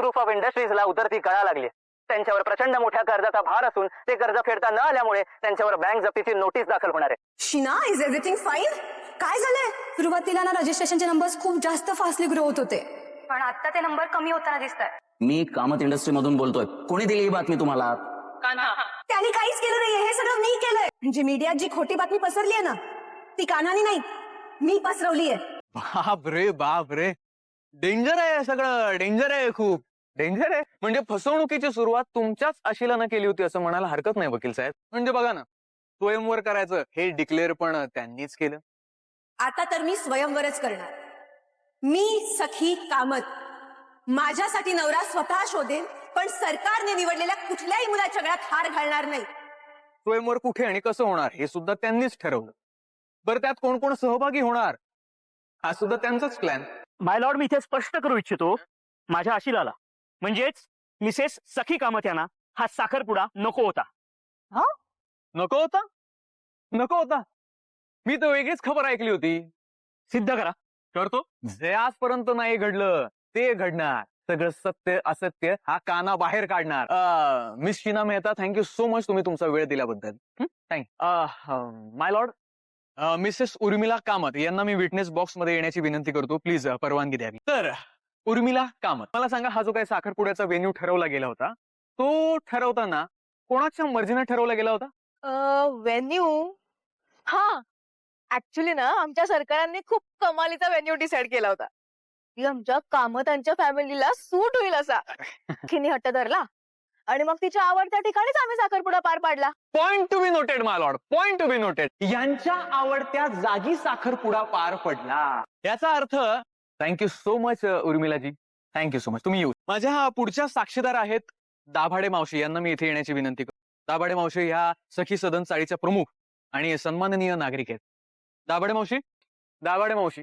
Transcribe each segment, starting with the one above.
Proof of इंडस्ट्रीजला उतरती कळा लागली. त्यांच्यावर प्रचंड मोठ्या कर्जाचा भार असून ते कर्ज फेडता न आल्यामुळे त्यांच्यावर बँक जप्तीची नोटीस दाखल होणार आहे. Sheena, is everything fine? काय झालंय? सुरुवातीला ना रजिस्ट्रेशनचे नंबर्स खूप जास्त फास्टली ग्रो होत होते, पण आता ते नंबर कमी होताना दिसत आहे. मी कामत इंडस्ट्री मधून बोलतोय. कोणी दिली ही बातमी तुम्हाला? त्यांनी काहीच केलं नाहीये, हे सगळं मी केलंय. म्हणजे मीडियात जी खोटी बातमी पसरली आहे ना, ती कान्हाने नाही, मी पसरवली आहे. बाप रे, डेंजर आहे सगळं, डेंजर आहे, खूप डेंजर आहे. म्हणजे फसवणुकीची सुरुवात तुमच्याच अशिलानं केली होती असं म्हणायला हरकत नाही वकील साहेब. म्हणजे बघा ना, स्वयंवर करायचं हे डिक्लेअर पण त्यांनीच केलं. आता तर मी स्वयंवरच करणार. मी सखी कामत. माझ्यासाठी नवरा स्वतः शोधेन, पण सरकारने निवडलेल्या कुठल्याही मुलाच्या गळ्यात हार घालणार नाही. स्वयंवर कुठे आणि कसं होणार हे सुद्धा त्यांनीच ठरवलं. बरं, त्यात कोण कोण सहभागी होणार हा सुद्धा त्यांचाच प्लॅन. माय लॉर्ड, मी इथे स्पष्ट करू इच्छितो, माझ्या आशिलाला म्हणजेच मिसेस सखी कामत यांना हा साखरपुडा नको होता. नको होता? नको होता? मी तर वेगळीच खबर ऐकली होती. सिद्ध करा. करतो. जे आजपर्यंत नाही घडलं ते घडणार. सगळं सत्य असत्य हा काना बाहेर काढणार. Miss Sheena Mehta, thank you so much तुम्ही तुमचा वेळ दिल्याबद्दल. थँक्यू. माय लॉर्ड, मिसेस उर्मिला कामत यांना मी विटनेस बॉक्स मध्ये येण्याची विनंती करतो. प्लीज परवानगी द्यावी. तर उर्मिला कामत, मला सांगा, हा जो काही साखरपुड्याचा व्हेन्यू ठरवला गेला होता तो ठरवताना कोणाच्या मर्जीने ठरवला गेला होता? व्हेन्यू, हा, ऍक्च्युली ना आमच्या सरकारांनी खूप कमालीचा व्हेन्यू डिसाइड केला होता की आमच्या कामतांच्या फॅमिलीला सूट होईल असा. खिनी हट्ट धरला आणि मग तिच्या आवडत्या ठिकाणीच आम्ही साखरपुडा पार पाडला. Point to be noted my lord, point to be noted. यांच्या आवडत्या जागी साखरपुडा पार पडला. याचा अर्थ, थँक्यू सो मच उर्मिलाजी, थँक्यू सो मच. तुम्ही येऊ. माझ्या पुढच्या साक्षीदार आहेत दाभाडे मावशी, यांना मी इथे येण्याची विनंती करतो. दाभाडे मावशी ह्या सखी सदन चाळीच्या प्रमुख आणि सन्माननीय नागरिक आहेत. दाभाडे मावशी, दाभाडे मावशी,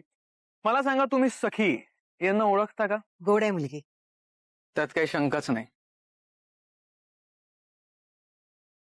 मला सांगा, तुम्ही सखी यांना ओळखता का? गोड आहे मुलगी. त्यात काही शंकाच नाही.